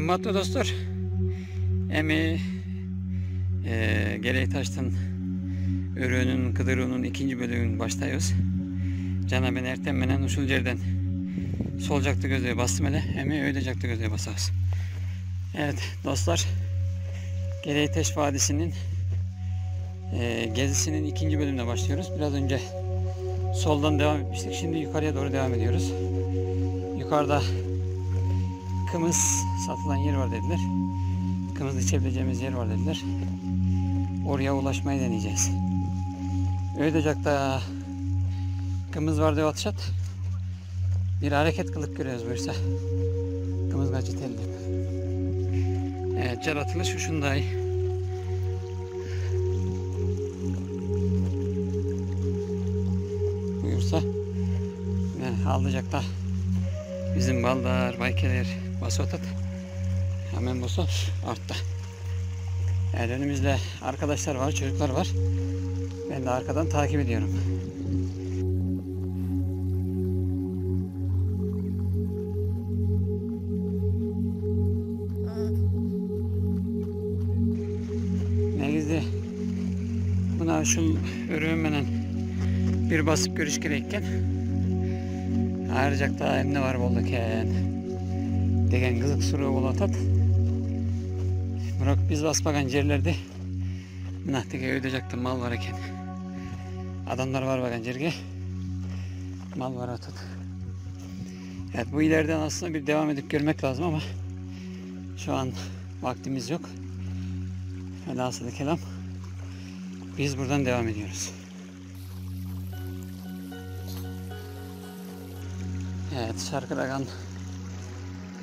Kımmetli dostlar, Geleytaş'tan Örüğünün Kıdırı'nın ikinci bölümünün başlıyoruz. Cana ben erten menen usulcerden solcakta gözlüğe bastım hele, öyleyecekte gözlüğe basarız. Evet dostlar, Geleytaş Vadisi'nin gezisinin ikinci bölümüne başlıyoruz. Biraz önce soldan devam etmiştik, şimdi yukarıya doğru devam ediyoruz. Yukarıda kımız satılan yer var dediler. Kımız içebileceğimiz yer var dediler. Oraya ulaşmayı deneyeceğiz. Öydecak'ta kımız var diye atışat. Bir hareket kılık görüyoruz buyursa. Kımız kaçı telli. Evet, caratılı şu şunday. Buyursa. Yani alacakta bizim baldar, baykeler, basotat. Hemen bosu artta. Evet, önümüzde arkadaşlar var, çocuklar var. Ben de arkadan takip ediyorum. Ne gizli. Buna şu örüğümle bir basıp görüş gerekken ayrıca da emne var bolduken degen kızık suru bolatat. Bırak biz basmagan yerlerde nahtike ödeyecekti mal var eken. Adamlar var bakan yerge. Mal var atat. Evet, bu ileriden aslında bir devam edip görmek lazım ama şu an vaktimiz yok. Velhasılı kelam biz buradan devam ediyoruz. Evet, Şarkıdagan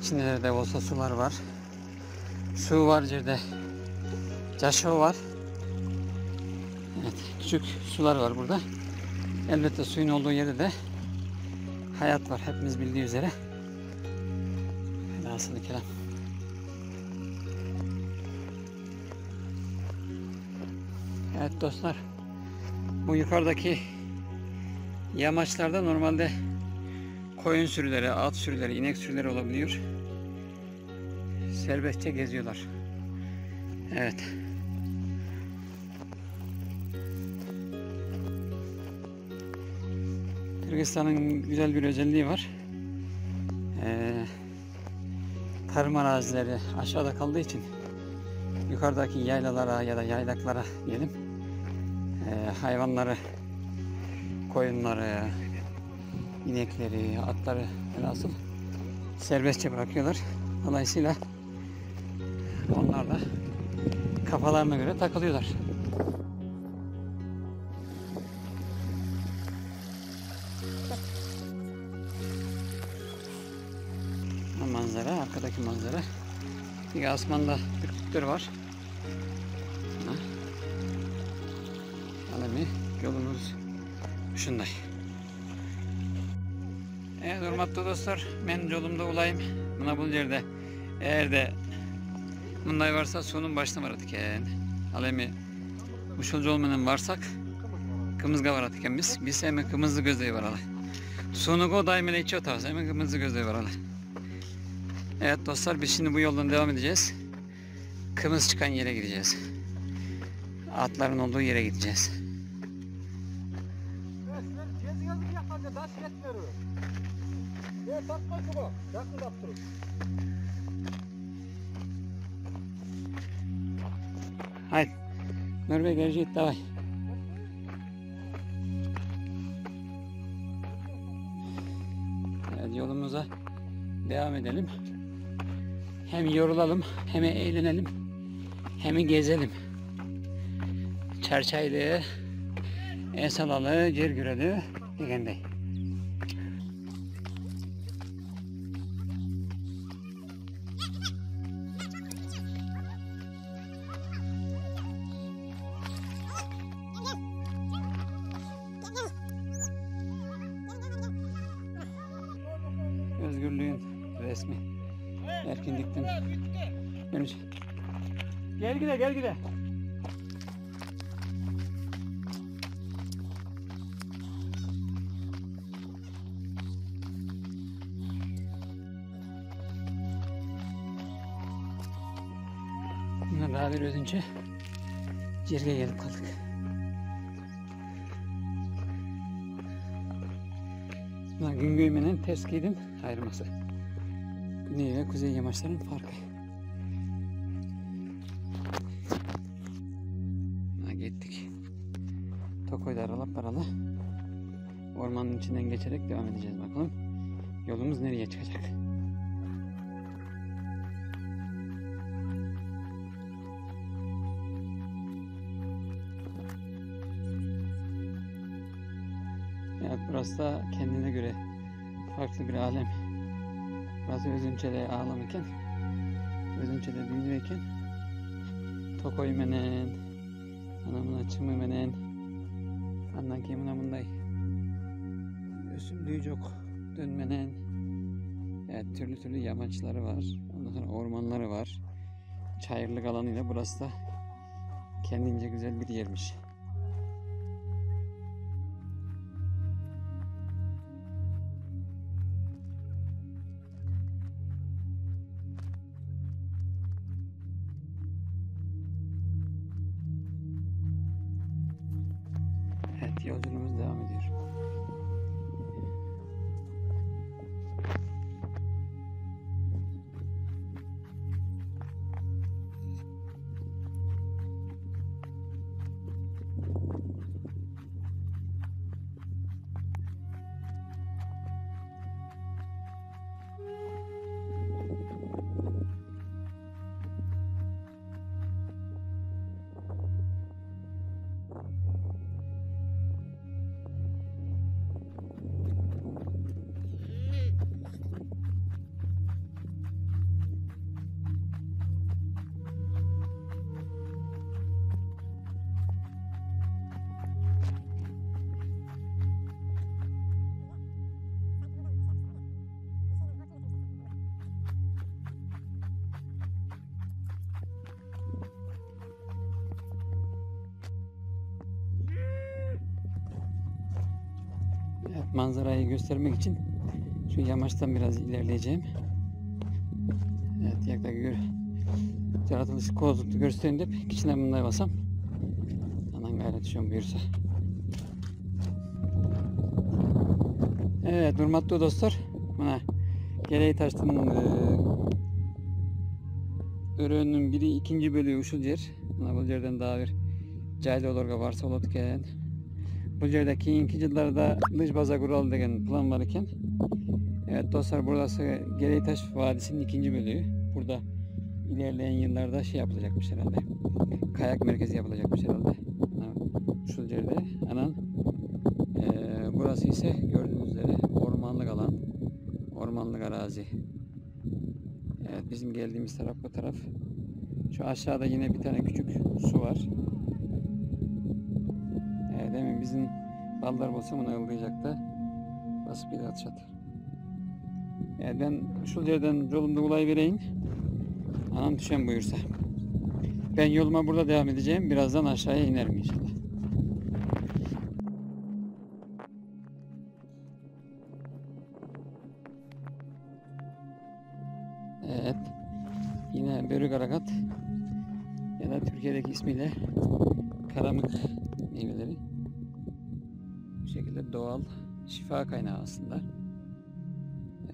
içinde de olsa sular var. Su var yerde. Caşo var. Evet, küçük sular var burada. Elbette suyun olduğu yerde de hayat var. Hepimiz bildiği üzere. Velhasılı kelam. Evet dostlar. Bu yukarıdaki yamaçlarda normalde koyun sürüleri, at sürüleri, inek sürüleri olabiliyor. Serbestçe geziyorlar. Evet. Kırgızistan'ın güzel bir özelliği var. Tarım arazileri aşağıda kaldığı için yukarıdaki yaylalara ya da yaylaklara diyelim hayvanları, koyunları, inekleri, atları nasıl serbestçe bırakıyorlar. Dolayısıyla onlar da kafalarına göre takılıyorlar. Manzara, arkadaki manzara. Bir asmanda büyüklükleri var. Alemi yolumuz şunday. Evet hürmetli dostlar, ben yolumda olayım. Buna bu yerde eğer de bunday varsa sonun başına varadık yani. Alemi uçulcu olmayan varsak kımızga varadık yani biz hemen kımızlı gözleyi var ala. Sonu go daimele içi otarız hemen kımızlı gözleyi var ala. Evet dostlar, biz şimdi bu yoldan devam edeceğiz. Kımız çıkan yere gideceğiz. Atların olduğu yere gideceğiz. Haydi. Norveç gelecek davay. Evet, yolumuza devam edelim. Hem yorulalım, hem eğlenelim, hem gezelim. Çerçaylı, Esalalı, Cergüreli degendey. Özgürlüğün resmi. Erkinlikten dönüş. Gel gide, gel gide. Buna daha bir özünce cirge gelip kaldık. Buna Güngöymen'in Terskey'den ayırması. Güney ve kuzey yamaçların farkı. Buna gittik. Tokoy'da aralı ormanın içinden geçerek devam edeceğiz bakalım. Yolumuz nereye çıkacak? Evet, burası da kendine göre farklı bir alem. Burası Özünçe'de ağlam iken, Özünçe'de düğünü iken, Tokoymenen, anamına çımımenen, andan kemuna bunday, Ösüm düğcok dönmenen. Evet, türlü yamaçları var. Ondan sonra ormanları var. Çayırlık alanıyla burası da kendince güzel bir yermiş. Evet, yolculuğumuz devam ediyor. Evet, manzarayı göstermek için şu yamaçtan biraz ilerleyeceğim. Evet, yaklaşık yaratılışı kozluklu göstereyim de içine bunları basam. Anan gayret düşüyorum buyursa. Evet, hürmetli dostlar. Buna Geleği Taştı'nın ürünün biri ikinci bölüğü uşul yer. Buna bu yerden daha bir caylı olurga varsa olurken. Bu yerdeki keyinki yıllarda Lış Baza Kural degen plan var iken. Evet dostlar, burası Geleytaş Vadisi'nin ikinci bölüğü. Burada ilerleyen yıllarda şey yapılacakmış herhalde. Kayak merkezi yapılacakmış herhalde. Şu yerde. Anan. Burası ise gördüğünüz üzere ormanlık alan. Ormanlık arazi. Evet, bizim geldiğimiz taraf bu taraf. Şu aşağıda yine bir tane küçük su var. Demin bizim ballar olsa bunu ıldıyacaktı. Basıp bir atış atar. Ben şu yerden yolumda ulay vereyim. Anam düşen buyursa. Ben yoluma burada devam edeceğim. Birazdan aşağıya inerim inşallah. Evet. Yine Börük Arakat ya da Türkiye'deki ismiyle Karamık meyveleri. Bu şekilde doğal şifa kaynağı aslında.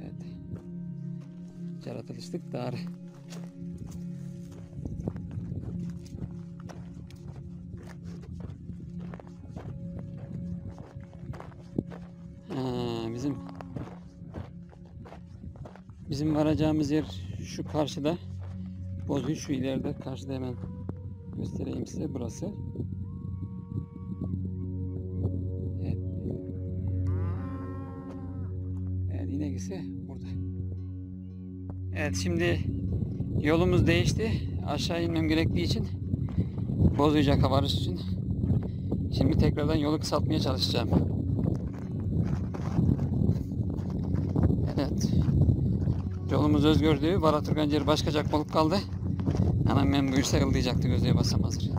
Evet. Yaratılışlık dar. Bizim varacağımız yer şu karşıda. Bozuyu şu ileride. Karşıda hemen göstereyim size. Burası. Evet. Evet, inek ise burada. Evet, şimdi yolumuz değişti. Aşağı inmem gerektiği için, Bozuyacak'a varış için. Şimdi tekrardan yolu kısaltmaya çalışacağım. Evet. Yolumuz Özgördü. Baraturgan yeri başkacak bolup kaldı. Anam ben buyursa yıldayacaktı, gözüye basam hazır.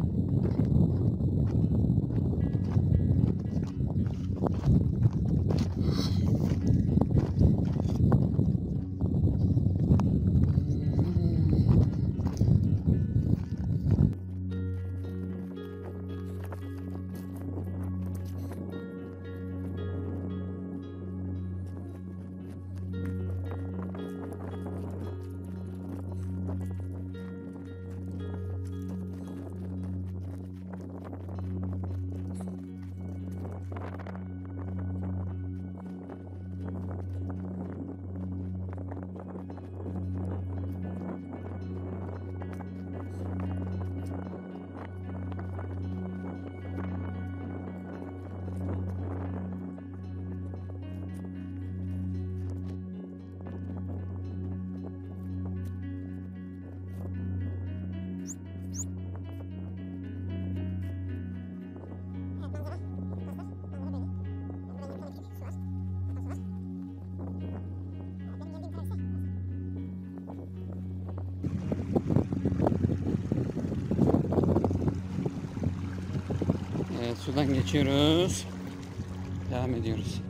Sudan geçiyoruz. Devam ediyoruz.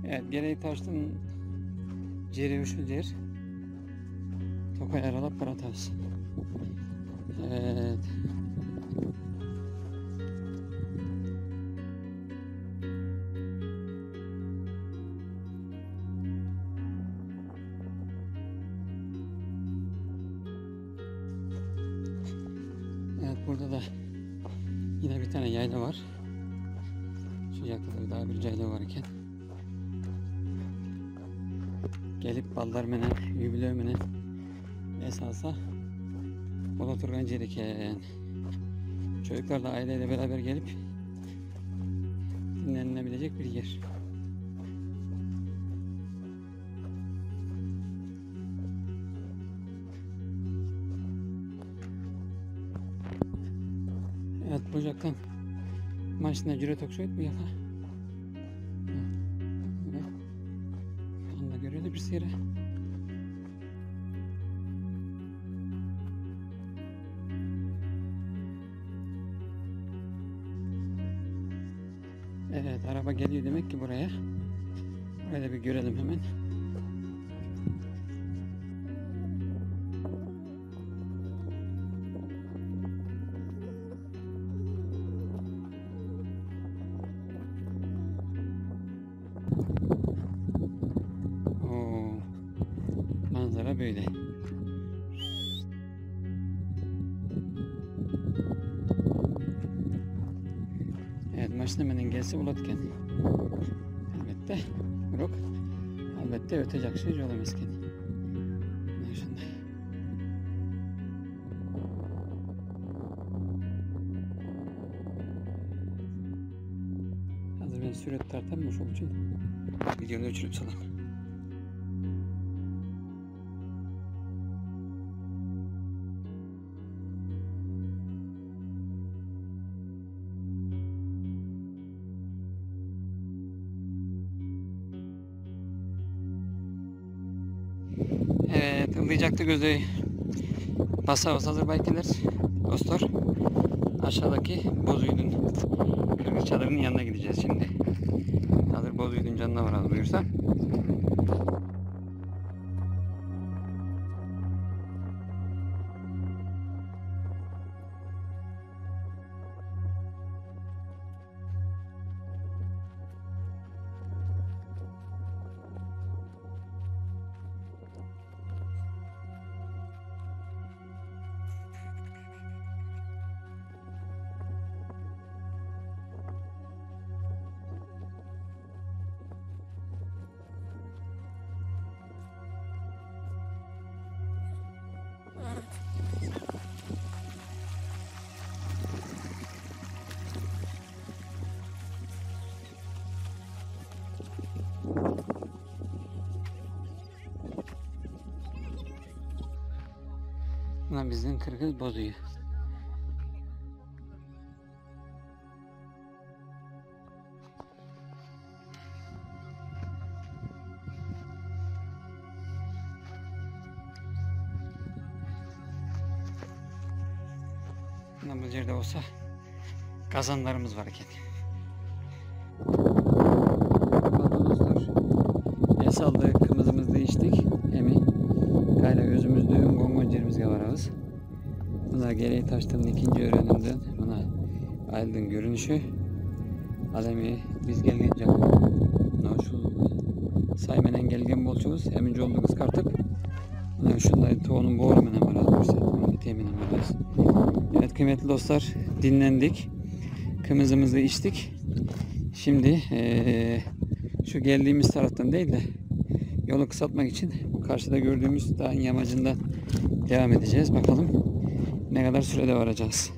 Evet, Gereği Taş'ın Ceri Uşuljer Tokay Aralap Karatavs. Evet. Evet, burada da yine bir tane yayla var. Şu yakında daha bir yayla var iken. Gelip ballar menen, yübülö menen esasa Bolaturgan Cerike. Çocuklar da aileyle beraber gelip dinlenilebilecek bir yer. Evet, bucaktan maçına cüre toksoyut bu yaka. Anda görüldü bir seyre. Evet, araba geliyor demek ki buraya. Burayı bir görelim hemen. Oo, manzara böyle. Evet, maçına menen gelse ulatken. Elbette. Yok. Elbette ötecek şey olamazken. Ne şimdi? Hazır ben süret tartanmış olduğu için videoyu ölçülüp salam. Evet, ıldıyacaktı gözü. Basa hazır baykiler. Dostlar, aşağıdaki Bozüydün kırgız çadırının yanına gideceğiz şimdi. Hazır Bozüydün canına varalım buyursa. Bunlar bizden kırgız bozuyor. Bunlar bu yerde olsa kazanlarımız var iken. Dostlar, es aldık, kımızımızı içtik. Emi gayla gözümüzde gongoncerimizge varağız. Buna Gereği Taş'ın ikinci öğrenimden buna aydın görünüşü. Alemi biz gelgence no şu saymenen gelgen bolçumuz emince oldu kıskartıp şunları toğunun boğru menen varağız. Teminen varağız. Evet kıymetli dostlar, dinlendik. Kımızımızı içtik. Şimdi şu geldiğimiz taraftan değil de yolu kısaltmak için bu karşıda gördüğümüz dağın yamacından devam edeceğiz. Bakalım ne kadar sürede varacağız.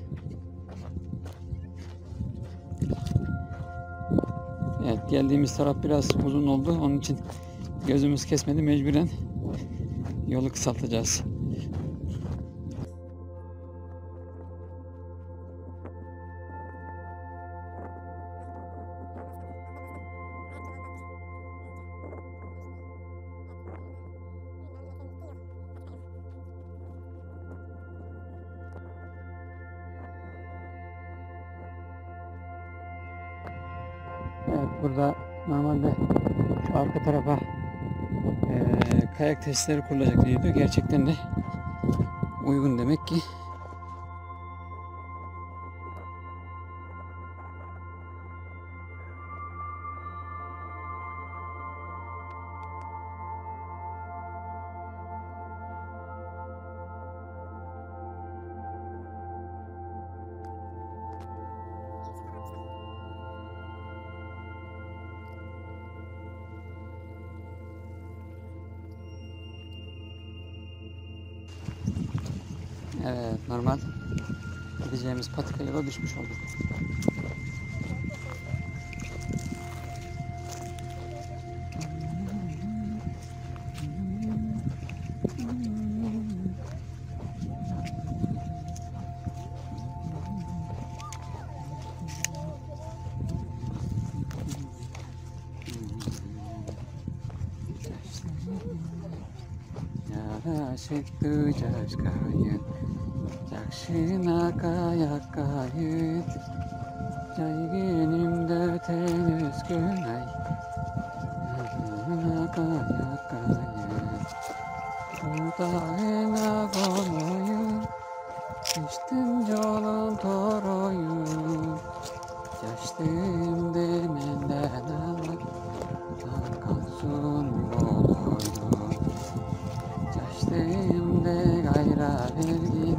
Evet, geldiğimiz taraf biraz uzun oldu. Onun için gözümüz kesmedi. Mecburen yolu kısaltacağız. Evet, burada normalde şu arka tarafa kayak tesisleri kurulacak diyordu. Gerçekten de uygun demek ki. Evet, normal gideceğimiz patika yola düşmüş olduk. Yaraşıklı caşkayın Yakşına kayakayın Caygınımda tenüz günay Yakşına kayakayın Udağına kolayın Düştüm yolun toroyun Yaştım demenden alır Kalsın boloyun Yaştığımda gayra vergin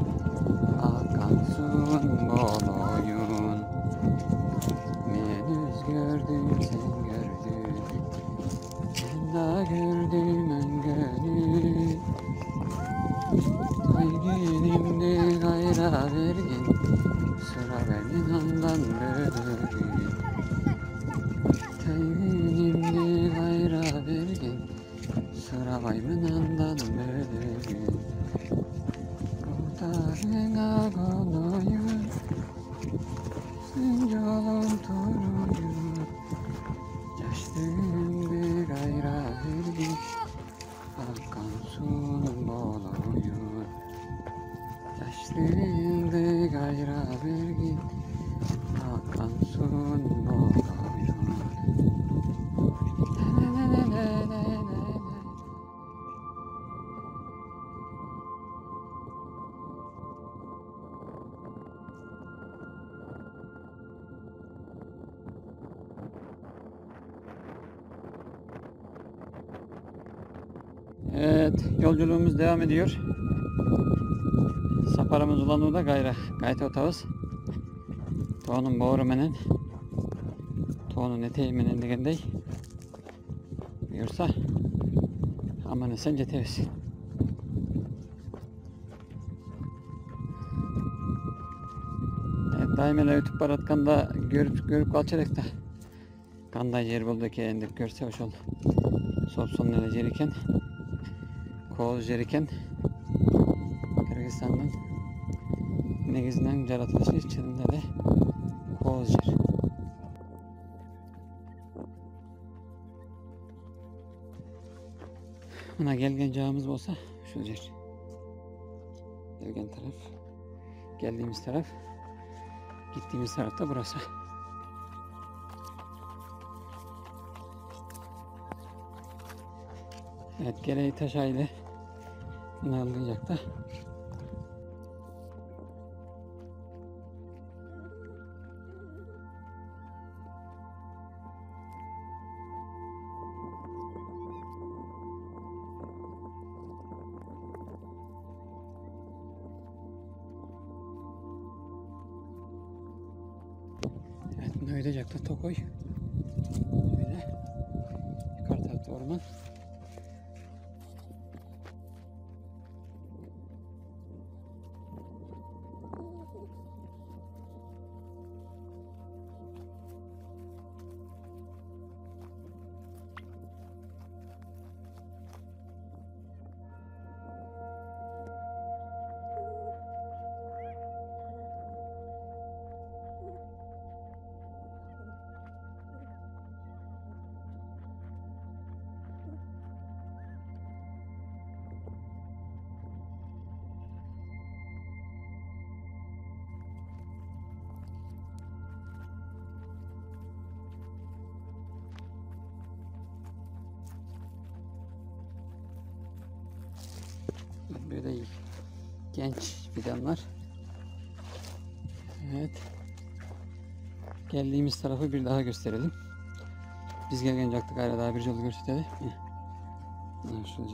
Akansın boloyun Men öz gördüm sen gördün Ben da gördüm ön gönül Taygınımda gayra vergin Sıra benim andan bölürüm Taygınımda gayra vergin Sıra bayımından bölürüm Kurtarına kolayım Sen yolun toruyum Yaştığım bir gayra vergin Akan sunum boloyum Yaştığım bir gayra vergin Akan sunum boloyum Evet, yolculuğumuz devam ediyor. Saparımız ulanıyor da gayet otağız. Toğunun boğru menen. Toğunun eteği menen degende. Buyursa amanı sence tevz. Evet, daimele ötüp baratkanda görüp kalçarak da kanday yer buldu ki endip görse hoş oldu. Sop sonuna jeriken Koğuz jeriken Kırgızistan'dan negizinden jaratılışı içinde de Koğuz jer. Buna gelgen cağımız olsa şu jer. Gelgen taraf, geldiğimiz taraf, gittiğimiz taraf da burası. Evet, gereği taşayla bunu alacak da. Evet, bunu ödeyecek da Tokoy. Böyle yukarı tarafta orman. böyle genç fidanlar. Evet. Geldiğimiz tarafı bir daha gösterelim. Biz gelgen caktık hala daha bir yolu gösterdi. Şöyle.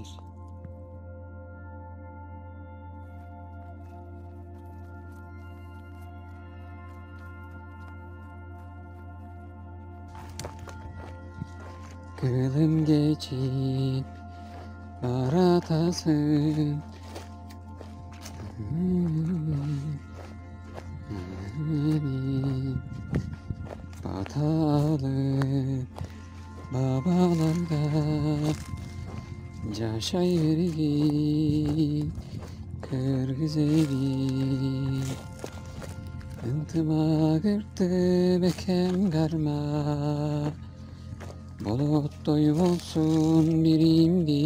Kılım geçip baratasın batalı babalarda caşayırgin kırgız evi Intıma gırtı bekem garma Bulut doyum olsun birimdi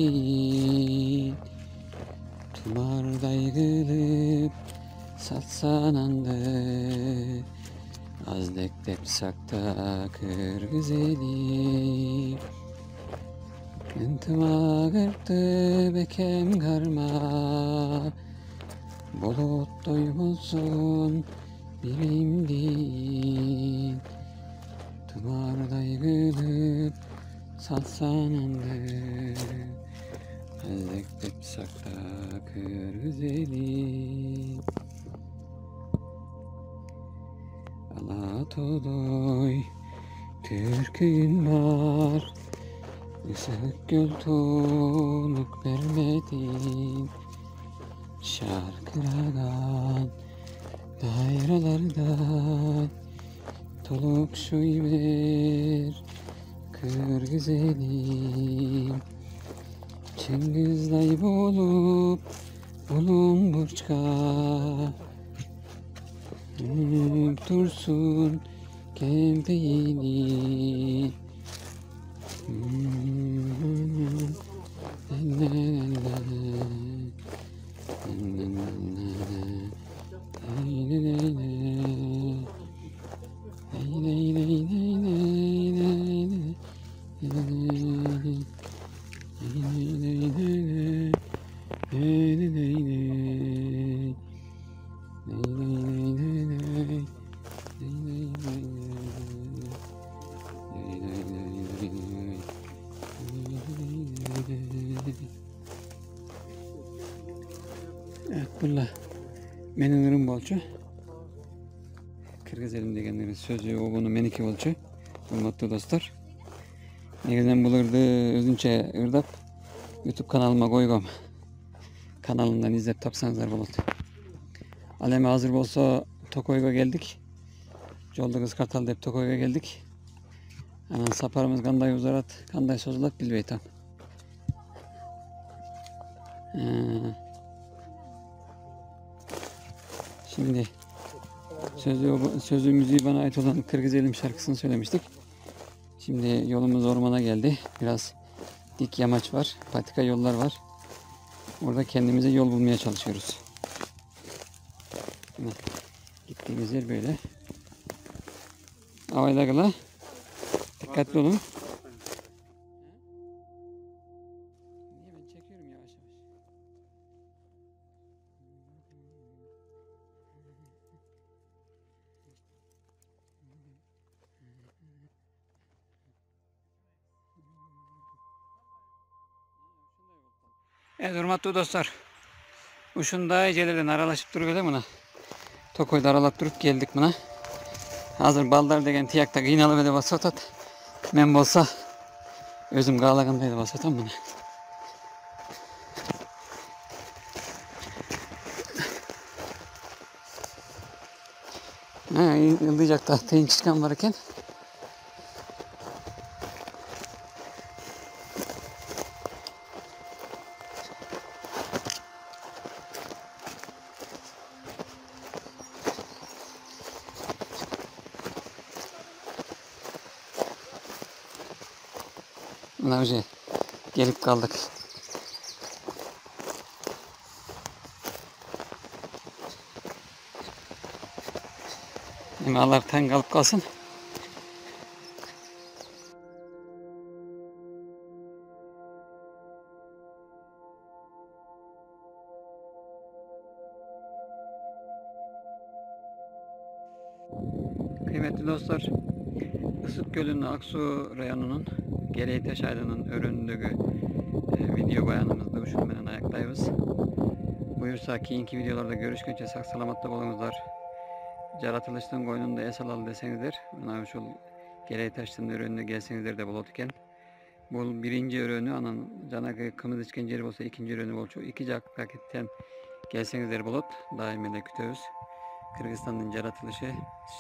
Tumar daygılıp satsan andı Az dektep sakta kırgız eli Intıma gırtı bekem garma Bulut doyum olsun birimdi Tumar daygılıp satsan andı Ezdek sakta kırgız eli Alatodoy Türk'ün var Isık göl tonuk vermedin Şarkıragan Dairalarda Toluk şuyver Kırgız elim Cengiz dayı bulup Bulun burçka Dursun kempeğini Evet, bunlar menelerin bolçu. Kırgız elim degenlerin sözü o bunu meniki bolçu. Hürmetli dostlar. Negeden bulurdu özünçe ırdap YouTube kanalıma koygom. Kanalımdan izlep tapsanızlar bulut. Aleme hazır bolsa Tokoyga geldik. Jolda kız kartal dep Tokoyga geldik. Anan saparımız kanday uzarat, kanday sozulat bilbey tam. Şimdi sözü müziği bana ait olan Kırgız Elim şarkısını söylemiştik. Şimdi yolumuz ormana geldi. Biraz dik yamaç var, patika yollar var. Orada kendimize yol bulmaya çalışıyoruz. Gittiğimiz yer böyle. Avaylagıla. Dikkatli olun. Niye ben çekiyorum yavaş yavaş. Evet hürmetli dostlar. Uşunda ecelerden aralaşıp durup öyle buna. Tokoyda aralap durup geldik buna. Hazır baldar degen tiyakta kıynalı böyle basatat. Men bolsa özüm kağlagandaydı basatam buna. Yıldayacak da teyin çıkan varken. Buna önce gelip kaldık. Allah'tan kalıp kalsın. Kıymetli dostlar, Isık Gölü'nün Aksu rayonunun Gereğtaş Aydın'ın öründüğü video bayanımızda uşulmenin ayaktayız. Buyursa keyinki videolarda görüşkünce sak salamatta bolunuzlar. Caratılıştığın koynunda esal al desenizdir. Buna uşul Gereğtaş'ın öründü gelsenizler de bolot iken. Bu birinci örünü anan canakı kımız içken ceri olsa ikinci örünü bolçu. İki cak paketten gelsenizler bolot. Daim de kütöz. Kırgızistan'ın caratılışı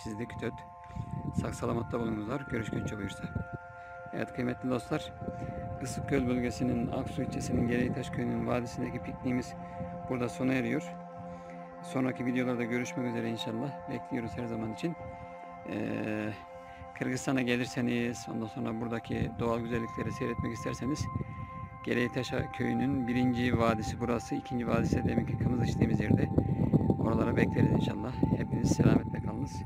sizde kütöt. Sak salamatta bulunuzlar. Görüşkünçe buyursa. Evet kıymetli dostlar. Isıkgöl bölgesinin Aksu ilçesinin Gereğtaş köyünün vadisindeki pikniğimiz burada sona eriyor. Sonraki videolarda görüşmek üzere inşallah. Bekliyoruz her zaman için. Kırgızistan'a gelirseniz, ondan sonra buradaki doğal güzellikleri seyretmek isterseniz Gereğtaş köyünün birinci vadisi burası, ikinci vadisi deminki kımız içtiğimiz yerde. Oralara bekleriz inşallah. Hepiniz selametle kalınız.